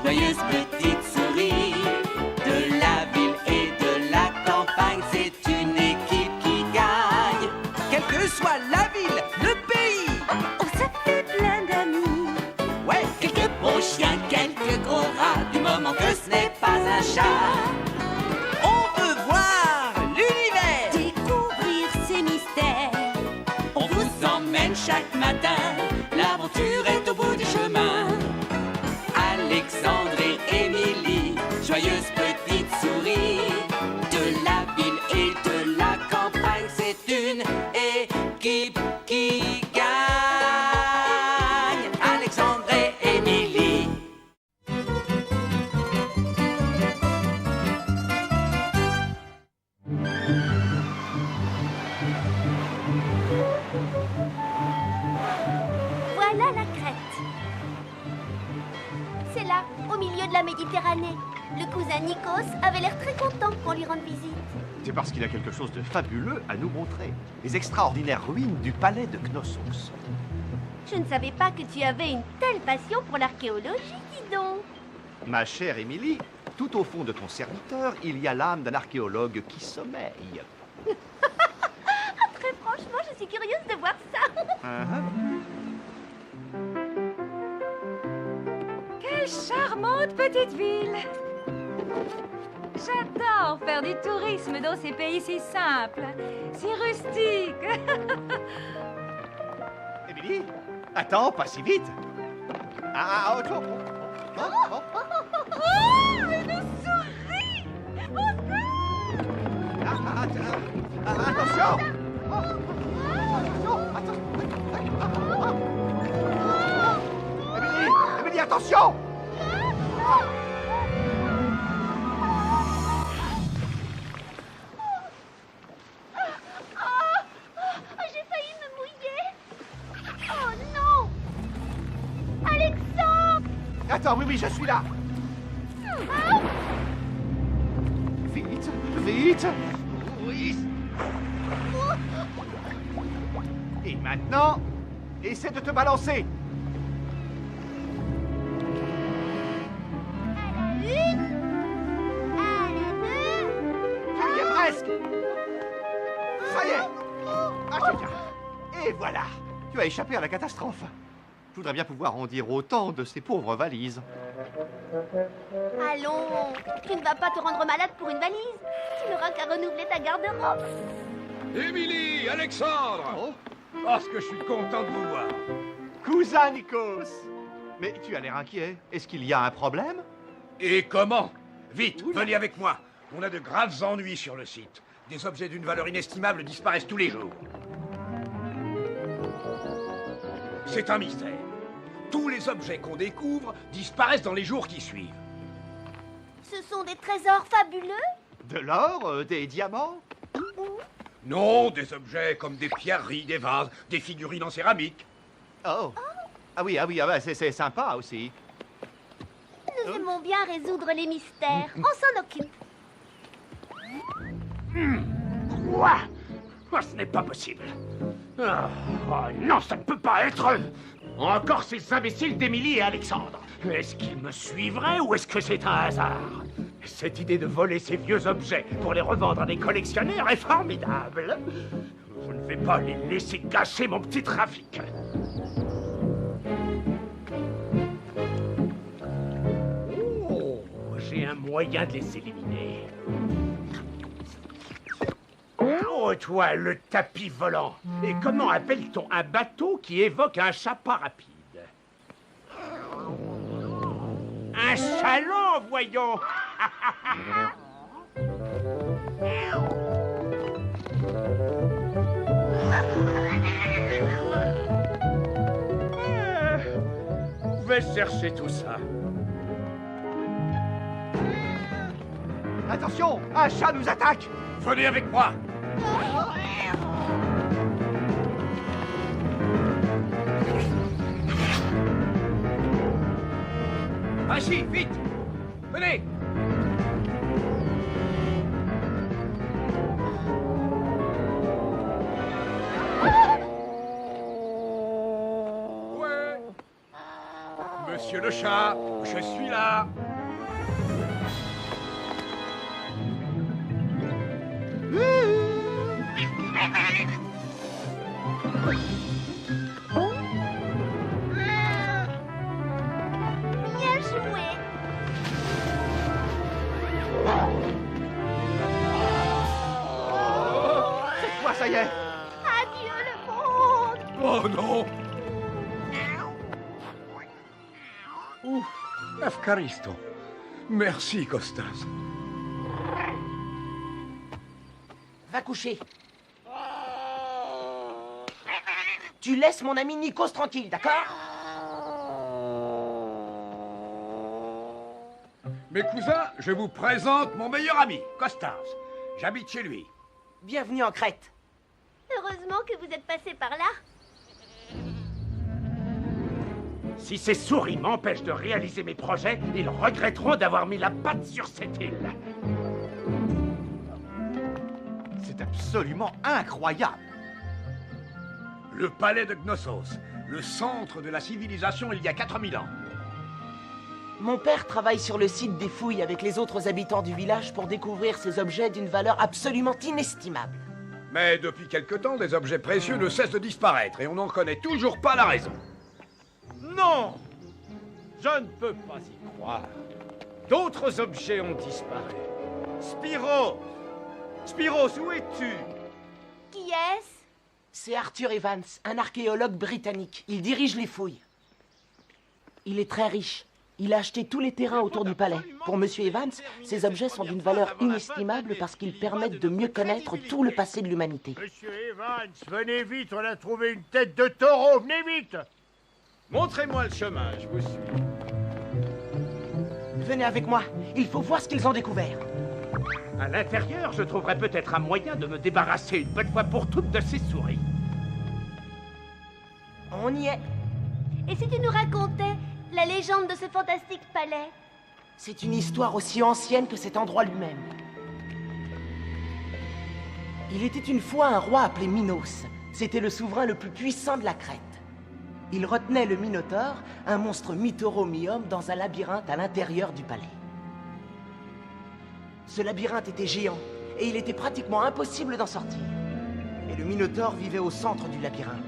joyeuse petite souris. De la ville et de la campagne, c'est une équipe qui gagne. Quelle que soit la ville, le pays. Oh, ça fait plein d'amis. Ouais, quelques bons chiens, quelques gros rats, du moment que ce n'est pas un chat. On veut voir l'univers. Découvrir ses mystères. On vous emmène chaque matin, l'aventure est au bout du chemin. Alexandre et Émilie, joyeuse petite souris. De la ville et de la campagne, c'est une équipe qui gagne. Alexandre et Émilie. Voilà la Crète. C'est là, au milieu de la Méditerranée. Le cousin Nikos avait l'air très content qu'on lui rende visite. C'est parce qu'il a quelque chose de fabuleux à nous montrer. Les extraordinaires ruines du palais de Knossos. Je ne savais pas que tu avais une telle passion pour l'archéologie, dis donc. Ma chère Émilie, tout au fond de ton serviteur, il y a l'âme d'un archéologue qui sommeille. Très franchement, je suis curieuse de voir ça. Quelle charmante petite ville! J'adore faire du tourisme dans ces pays si simples, si rustiques. Émilie, attends, pas si vite. Ah, oh, oh, oh, oh. Oh, elle nous sourit! Attention! Émilie, attention! J'ai failli me mouiller. Oh non! Alexandre! Attends, oui, je suis là. Vite, vite. Oui. Et maintenant, essaie de te balancer. Ça y est, presque. Ça y est. Ah, c'est bien. Et voilà. Tu as échappé à la catastrophe. Je voudrais bien pouvoir en dire autant de ces pauvres valises. Allons, tu ne vas pas te rendre malade pour une valise. Tu n'auras qu'à renouveler ta garde-robe. Émilie, Alexandre! Oh, Oh, ce que je suis content de vous voir. cousin Nikos. Mais tu as l'air inquiet. Est-ce qu'il y a un problème? Et comment? Vite, Oula. venez avec moi. On a de graves ennuis sur le site. Des objets d'une valeur inestimable disparaissent tous les jours. C'est un mystère. Tous les objets qu'on découvre disparaissent dans les jours qui suivent. Ce sont des trésors fabuleux. De l'or, des diamants? Non, des objets comme des pierreries, des vases, des figurines en céramique. Oh. Ah oui, bah, c'est sympa aussi. Nous aimons bien résoudre les mystères. On s'en occupe. Quoi? Oh, ce n'est pas possible. Oh, non, ça ne peut pas être. Encore ces imbéciles d'Émilie et Alexandre. Est-ce qu'ils me suivraient ou est-ce que c'est un hasard? Cette idée de voler ces vieux objets pour les revendre à des collectionneurs est formidable. Je ne vais pas les laisser gâcher mon petit trafic. Oh, j'ai un moyen de les éliminer. Oh, toi, le tapis volant. Et comment appelle-t-on un bateau qui évoque un chat pas rapide? Un chaland, voyons. vais chercher tout ça. Attention, un chat nous attaque. Venez avec moi. Agis, vite. Venez. Monsieur Le chat, je suis là. Bien joué. C'est quoi, ça y est? Adieu le monde. Oh non. Ouf, Afkaristo. Merci, Costas. Va coucher. Tu laisses mon ami Nikos tranquille, d'accord? Mes cousins, je vous présente mon meilleur ami, Costas. J'habite chez lui. Bienvenue en Crète. Heureusement que vous êtes passé par là. Si ces souris m'empêchent de réaliser mes projets, ils regretteront d'avoir mis la patte sur cette île. C'est absolument incroyable. Le palais de Gnossos, le centre de la civilisation il y a 4000 ans. Mon père travaille sur le site des fouilles avec les autres habitants du village pour découvrir ces objets d'une valeur absolument inestimable. Mais depuis quelque temps, des objets précieux ne cessent de disparaître et on n'en connaît toujours pas la raison. Non! Je ne peux pas y croire. D'autres objets ont disparu. Spyros! Spyros, où es-tu? Qui est-ce? C'est Arthur Evans, un archéologue britannique. Il dirige les fouilles. Il est très riche. Il a acheté tous les terrains autour du palais. Pour Monsieur Evans, ces objets sont d'une valeur inestimable parce qu'ils permettent de mieux connaître tout le passé de l'humanité. Monsieur Evans, venez vite, on a trouvé une tête de taureau, venez vite! Montrez-moi le chemin, je vous suis. Venez avec moi, il faut voir ce qu'ils ont découvert. À l'intérieur, je trouverai peut-être un moyen de me débarrasser une bonne fois pour toutes de ces souris. On y est. Et si tu nous racontais la légende de ce fantastique palais? C'est une histoire aussi ancienne que cet endroit lui-même. Il était une fois un roi appelé Minos. C'était le souverain le plus puissant de la Crète. Il retenait le Minotaure, un monstre mythoro-mi-homme, dans un labyrinthe à l'intérieur du palais. Ce labyrinthe était géant, et il était pratiquement impossible d'en sortir. Et le Minotaure vivait au centre du labyrinthe.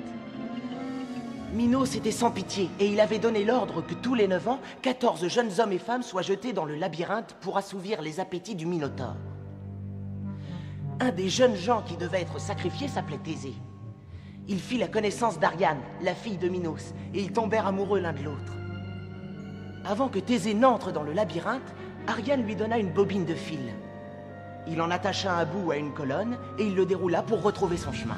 Minos était sans pitié, et il avait donné l'ordre que tous les 9 ans, 14 jeunes hommes et femmes soient jetés dans le labyrinthe pour assouvir les appétits du Minotaure. Un des jeunes gens qui devaient être sacrifiés s'appelait Thésée. Il fit la connaissance d'Ariane, la fille de Minos, et ils tombèrent amoureux l'un de l'autre. Avant que Thésée n'entre dans le labyrinthe, Ariane lui donna une bobine de fil. Il en attacha un bout à une colonne, et il le déroula pour retrouver son chemin.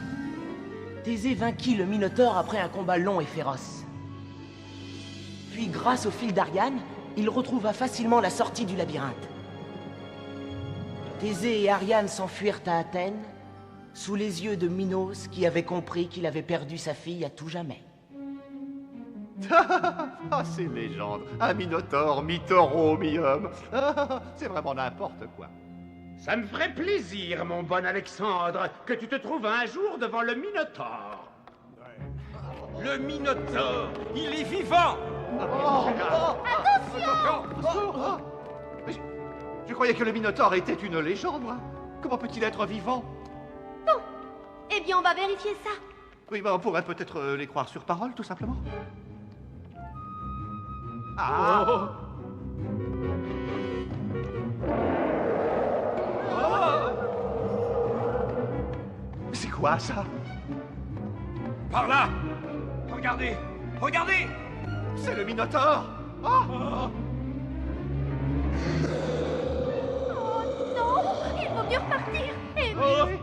Thésée vainquit le Minotaure après un combat long et féroce. Puis, grâce au fil d'Ariane, il retrouva facilement la sortie du labyrinthe. Thésée et Ariane s'enfuirent à Athènes, sous les yeux de Minos, qui avait compris qu'il avait perdu sa fille à tout jamais. Ah, ces légendes. Un minotaure, mi-taureau, mi-homme. C'est vraiment n'importe quoi. Ça me ferait plaisir, mon bon Alexandre, que tu te trouves un jour devant le Minotaure. Le Minotaure, il est vivant! Mais je croyais que le minotaure était une légende. Comment peut-il être vivant? Eh bien, on va vérifier ça. Oui, on pourrait peut-être les croire sur parole, tout simplement. Ah! C'est quoi ça? Par là! Regardez! Regardez! C'est le minotaure! Oh! Non, il vaut mieux repartir. Eh oui.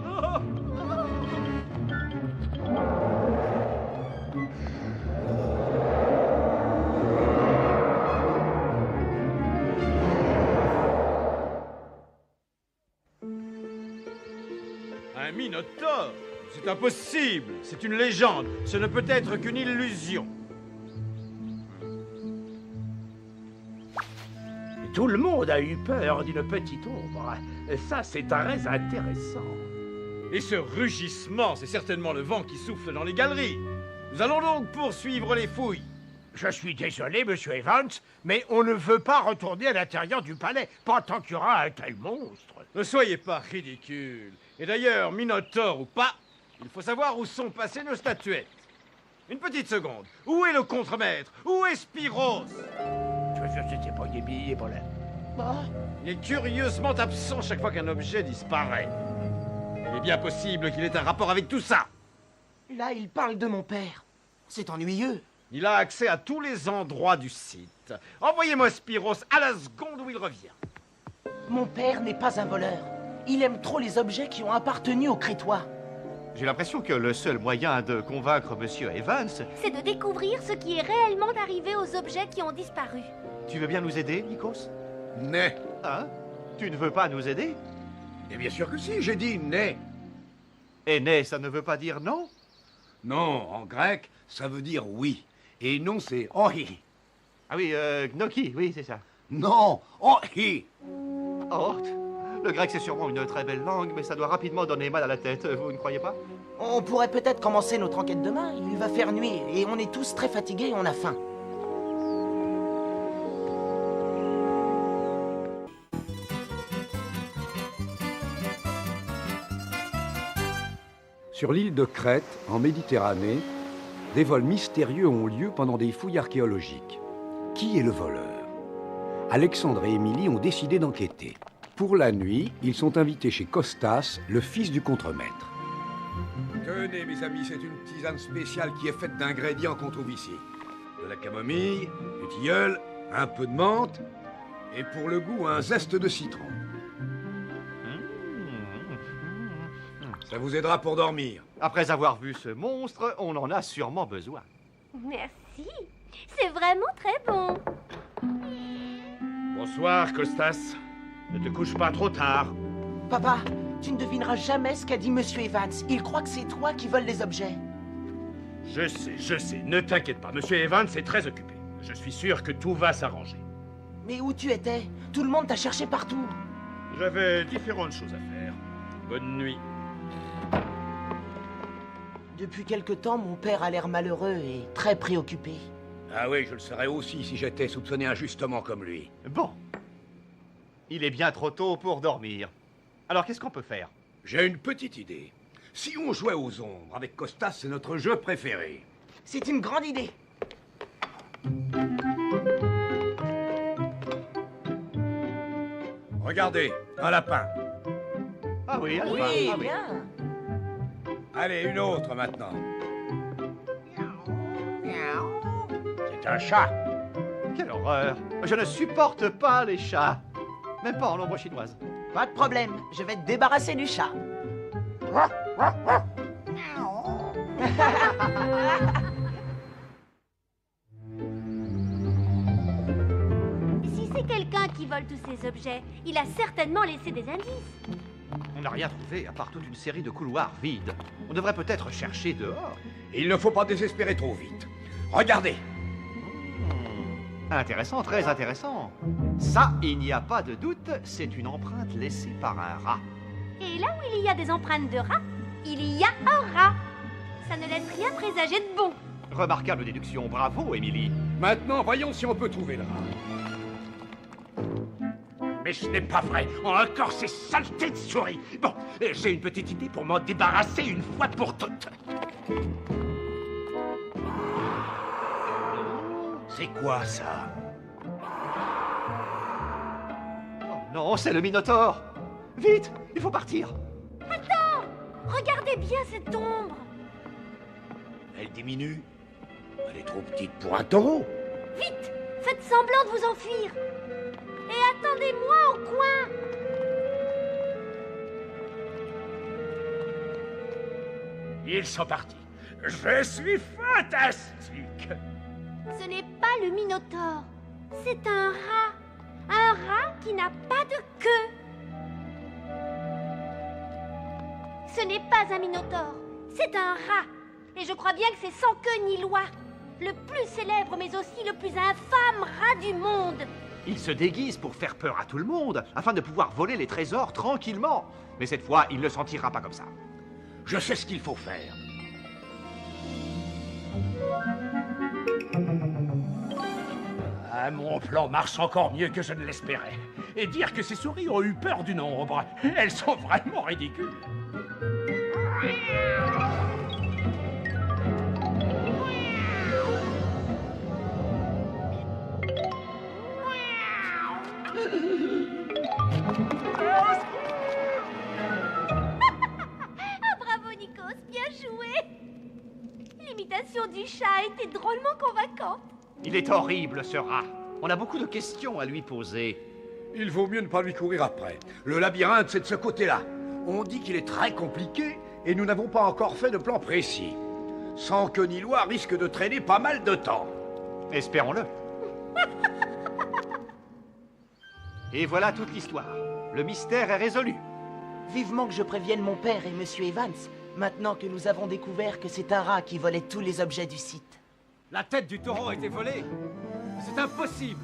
Un Minotaure? C'est impossible! C'est une légende! Ce ne peut être qu'une illusion! Tout le monde a eu peur d'une petite ombre. Ça, c'est très intéressant. Et ce rugissement, c'est certainement le vent qui souffle dans les galeries. Nous allons donc poursuivre les fouilles. Je suis désolé, monsieur Evans, mais on ne veut pas retourner à l'intérieur du palais, pas tant qu'il y aura un tel monstre. Ne soyez pas ridicule. Et d'ailleurs, Minotaure ou pas, il faut savoir où sont passées nos statuettes. Une petite seconde. Où est le contremaître? Où est Spiros? Je sais pas, il est pas là. Il est curieusement absent chaque fois qu'un objet disparaît. Il est bien possible qu'il ait un rapport avec tout ça. Là, il parle de mon père. C'est ennuyeux. Il a accès à tous les endroits du site. Envoyez-moi Spiros à la seconde où il revient. Mon père n'est pas un voleur. Il aime trop les objets qui ont appartenu aux Crétois. J'ai l'impression que le seul moyen de convaincre Monsieur Evans... C'est de découvrir ce qui est réellement arrivé aux objets qui ont disparu. Tu veux bien nous aider, Nikos? Né. Hein? Tu ne veux pas nous aider? Et bien sûr que si, j'ai dit né. Et né, ça ne veut pas dire non? Non, en grec, ça veut dire oui. Et non, c'est ohi. Ah oui, gnocchi, oui, c'est ça. Non, ohi. Oh, le grec, c'est sûrement une très belle langue, mais ça doit rapidement donner mal à la tête, vous ne croyez pas? On pourrait peut-être commencer notre enquête demain. Il va faire nuit et on est tous très fatigués et on a faim. Sur l'île de Crète, en Méditerranée, des vols mystérieux ont lieu pendant des fouilles archéologiques. Qui est le voleur? Alexandre et Émilie ont décidé d'enquêter. Pour la nuit, ils sont invités chez Costas, le fils du contremaître. Tenez, mes amis, c'est une tisane spéciale qui est faite d'ingrédients qu'on trouve ici. De la camomille, du tilleul, un peu de menthe, et pour le goût, un zeste de citron. Ça vous aidera pour dormir. Après avoir vu ce monstre, on en a sûrement besoin. Merci. C'est vraiment très bon. Bonsoir, Costas. Ne te couche pas trop tard. Papa, tu ne devineras jamais ce qu'a dit Monsieur Evans. Il croit que c'est toi qui voles les objets. Je sais. Ne t'inquiète pas. Monsieur Evans est très occupé. Je suis sûr que tout va s'arranger. Mais où tu étais? Tout le monde t'a cherché partout. J'avais différentes choses à faire. Bonne nuit. Depuis quelque temps, mon père a l'air malheureux et très préoccupé. Ah oui, je le serais aussi si j'étais soupçonné injustement comme lui. Bon. Il est bien trop tôt pour dormir. Alors, qu'est-ce qu'on peut faire? J'ai une petite idée. Si on jouait aux ombres avec Costas, c'est notre jeu préféré. C'est une grande idée. Regardez, un lapin. Ah oui, allez, Oui, ah oui. bien. Allez, une autre maintenant. C'est un chat. Quelle horreur! Je ne supporte pas les chats. Même pas en ombre chinoise. Pas de problème, je vais te débarrasser du chat. Si c'est quelqu'un qui vole tous ces objets, il a certainement laissé des indices. On n'a rien trouvé à part toute une série de couloirs vides. On devrait peut-être chercher dehors. Il ne faut pas désespérer trop vite. Regardez. Intéressant, très intéressant. Ça, il n'y a pas de doute, c'est une empreinte laissée par un rat. Et là où il y a des empreintes de rats, il y a un rat. Ça ne laisse rien présager de bon. Remarquable déduction, bravo, Émilie. Maintenant, voyons si on peut trouver le rat. Mais ce n'est pas vrai. Encore ces saletés de souris. Bon, j'ai une petite idée pour m'en débarrasser une fois pour toutes. C'est quoi ça? Oh non, c'est le Minotaure. Vite, il faut partir. Attends! Regardez bien cette ombre. Elle diminue. Elle est trop petite pour un taureau. Vite! Faites semblant de vous enfuir. Et attendez-moi au coin. Ils sont partis. Je suis fantastique. Ce n'est pas le Minotaure. C'est un rat. Un rat qui n'a pas de queue. Ce n'est pas un Minotaure. C'est un rat. Et je crois bien que c'est sans queue ni loi. Le plus célèbre, mais aussi le plus infâme rat du monde. Il se déguise pour faire peur à tout le monde, afin de pouvoir voler les trésors tranquillement. Mais cette fois, il ne s'en tirera pas comme ça. Je sais ce qu'il faut faire. Ah, mon plan marche encore mieux que je ne l'espérais. Et dire que ces souris ont eu peur d'une ombre, elles sont vraiment ridicules. Ah, bravo, Nikos, bien joué. L'imitation du chat était drôlement convaincante. Il est horrible, ce rat. On a beaucoup de questions à lui poser. Il vaut mieux ne pas lui courir après. Le labyrinthe, c'est de ce côté-là. On dit qu'il est très compliqué et nous n'avons pas encore fait de plan précis. Sans queue ni loi risque de traîner pas mal de temps. Espérons-le. Et voilà toute l'histoire. Le mystère est résolu. Vivement que je prévienne mon père et Monsieur Evans, maintenant que nous avons découvert que c'est un rat qui volait tous les objets du site. La tête du taureau a été volée. C'est impossible.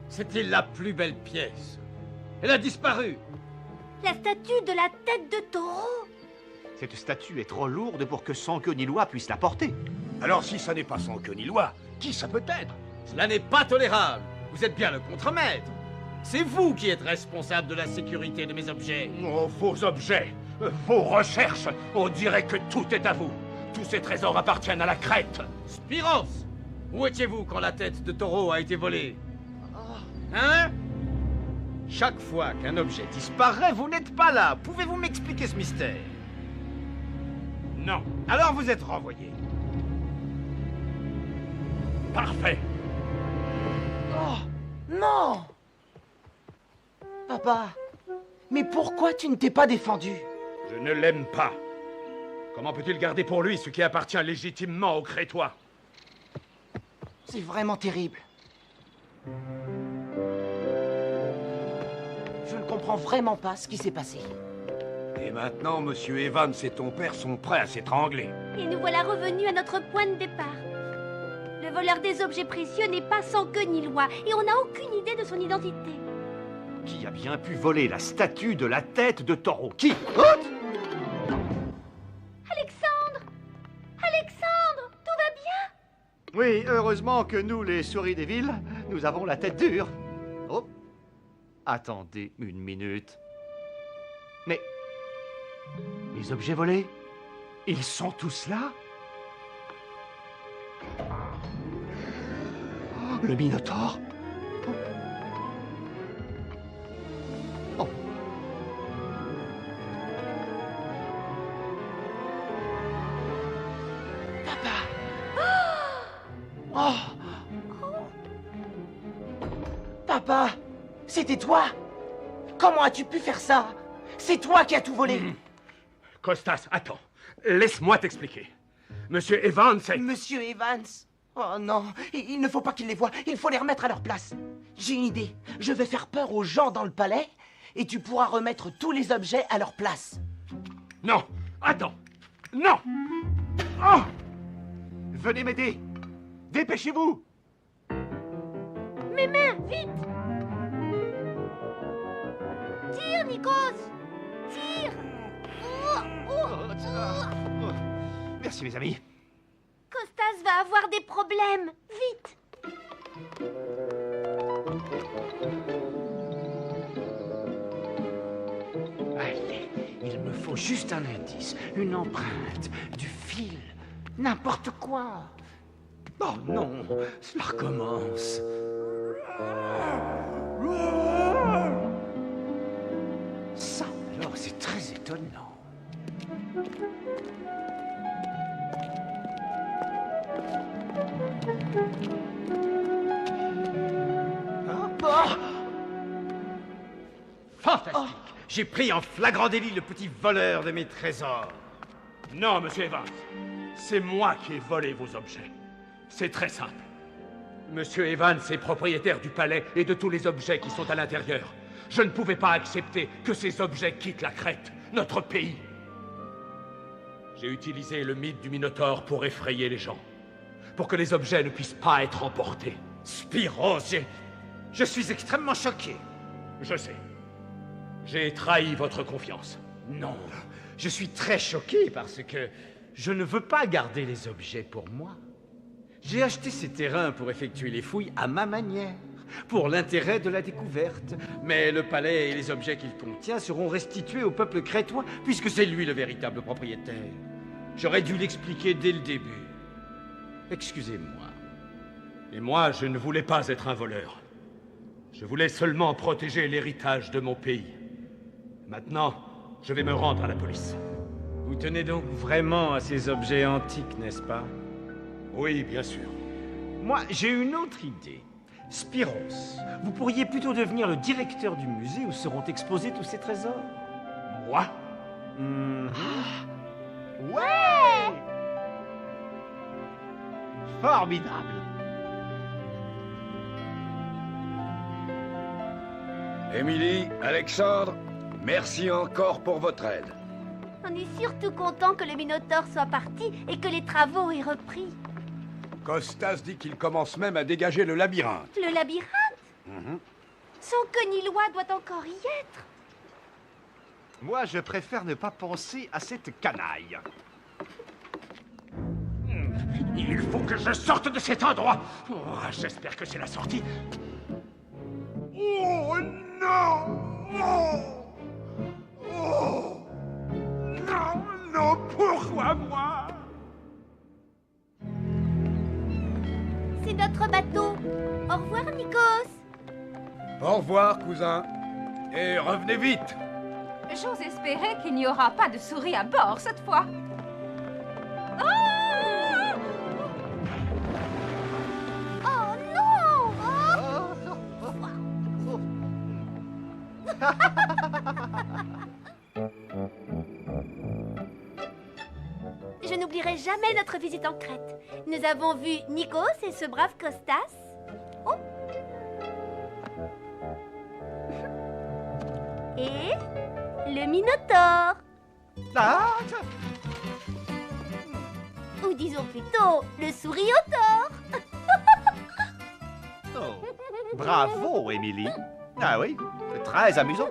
C'était la plus belle pièce. Elle a disparu. La statue de la tête de taureau. Cette statue est trop lourde pour que sans queue ni loi puisse la porter. Alors si ça n'est pas sans queue ni loi, qui ça peut être? Cela n'est pas tolérable. Vous êtes bien le contremaître. C'est vous qui êtes responsable de la sécurité de mes objets. Oh, vos objets, vos recherches, on dirait que tout est à vous. Tous ces trésors appartiennent à la Crète. Spiros, où étiez-vous quand la tête de taureau a été volée? Hein? Chaque fois qu'un objet disparaît, vous n'êtes pas là. Pouvez-vous m'expliquer ce mystère? Non. Alors vous êtes renvoyé. Parfait. Oh, non! Papa, mais pourquoi tu ne t'es pas défendu? Je ne l'aime pas. Comment peut-il garder pour lui ce qui appartient légitimement aux Crétois? C'est vraiment terrible. Je ne comprends vraiment pas ce qui s'est passé. Et maintenant, Monsieur Evans et ton père sont prêts à s'étrangler. Et nous voilà revenus à notre point de départ. Le voleur des objets précieux n'est pas sans queue ni loi, et on n'a aucune idée de son identité. Qui a bien pu voler la statue de la tête de taureau? Qui? Alexandre! Alexandre! Tout va bien? Oui, heureusement que nous, les souris des villes, nous avons la tête dure. Oh. Attendez une minute. Mais... les objets volés? Ils sont tous là? Oh, le Minotaure? Oh. Papa! Oh! Papa! C'était toi! Comment as-tu pu faire ça? C'est toi qui as tout volé! Costas, attends. Laisse-moi t'expliquer. Monsieur Evans est... Monsieur Evans! Oh non, il ne faut pas qu'ils les voient, il faut les remettre à leur place. J'ai une idée, je vais faire peur aux gens dans le palais et tu pourras remettre tous les objets à leur place. Non, attends. Non. Oh! Venez m'aider! Dépêchez-vous! Mes mains, vite! Tire, Nikos! Tire! Merci, mes amis. Costas va avoir des problèmes. Vite! Allez, il me faut juste un indice, une empreinte, du fil, n'importe quoi. Oh non, cela recommence. Ça, alors, c'est très étonnant. Fantastique. J'ai pris en flagrant délit le petit voleur de mes trésors. Non, monsieur Evans. C'est moi qui ai volé vos objets. C'est très simple. Monsieur Evans est propriétaire du palais et de tous les objets qui sont à l'intérieur. Je ne pouvais pas accepter que ces objets quittent la Crète, notre pays. J'ai utilisé le mythe du Minotaure pour effrayer les gens. Pour que les objets ne puissent pas être emportés. Spiros, je suis extrêmement choqué. Je sais. J'ai trahi votre confiance. Non, je suis très choqué parce que je ne veux pas garder les objets pour moi. J'ai acheté ces terrains pour effectuer les fouilles à ma manière, pour l'intérêt de la découverte. Mais le palais et les objets qu'il contient seront restitués au peuple crétois, puisque c'est lui le véritable propriétaire. J'aurais dû l'expliquer dès le début. Excusez-moi. Et moi, je ne voulais pas être un voleur. Je voulais seulement protéger l'héritage de mon pays. Maintenant, je vais me rendre à la police. Vous tenez donc vraiment à ces objets antiques, n'est-ce pas? Oui, bien sûr. Moi, j'ai une autre idée. Spiros, vous pourriez plutôt devenir le directeur du musée où seront exposés tous ces trésors. Moi? Ouais! Formidable! Émilie, Alexandre, merci encore pour votre aide. On est surtout content que le Minotaure soit parti et que les travaux aient repris. Costas dit qu'il commence même à dégager le labyrinthe. Le labyrinthe Sans que Nilois doit encore y être. Moi, je préfère ne pas penser à cette canaille. Il faut que je sorte de cet endroit. Oh, j'espère que c'est la sortie. Oh non! Oh! Non, non, pourquoi moi? C'est notre bateau. Au revoir, Nikos. Au revoir, cousin. Et revenez vite. J'ose espérer qu'il n'y aura pas de souris à bord cette fois. Oh non! Je n'oublierai jamais notre visite en Crète. Nous avons vu Nikos et ce brave Costas. Oh! Et le Minotaure. Ah! Ou disons plutôt le souriotaure. Oh. Bravo, Émilie. Ah oui, c'est très amusant.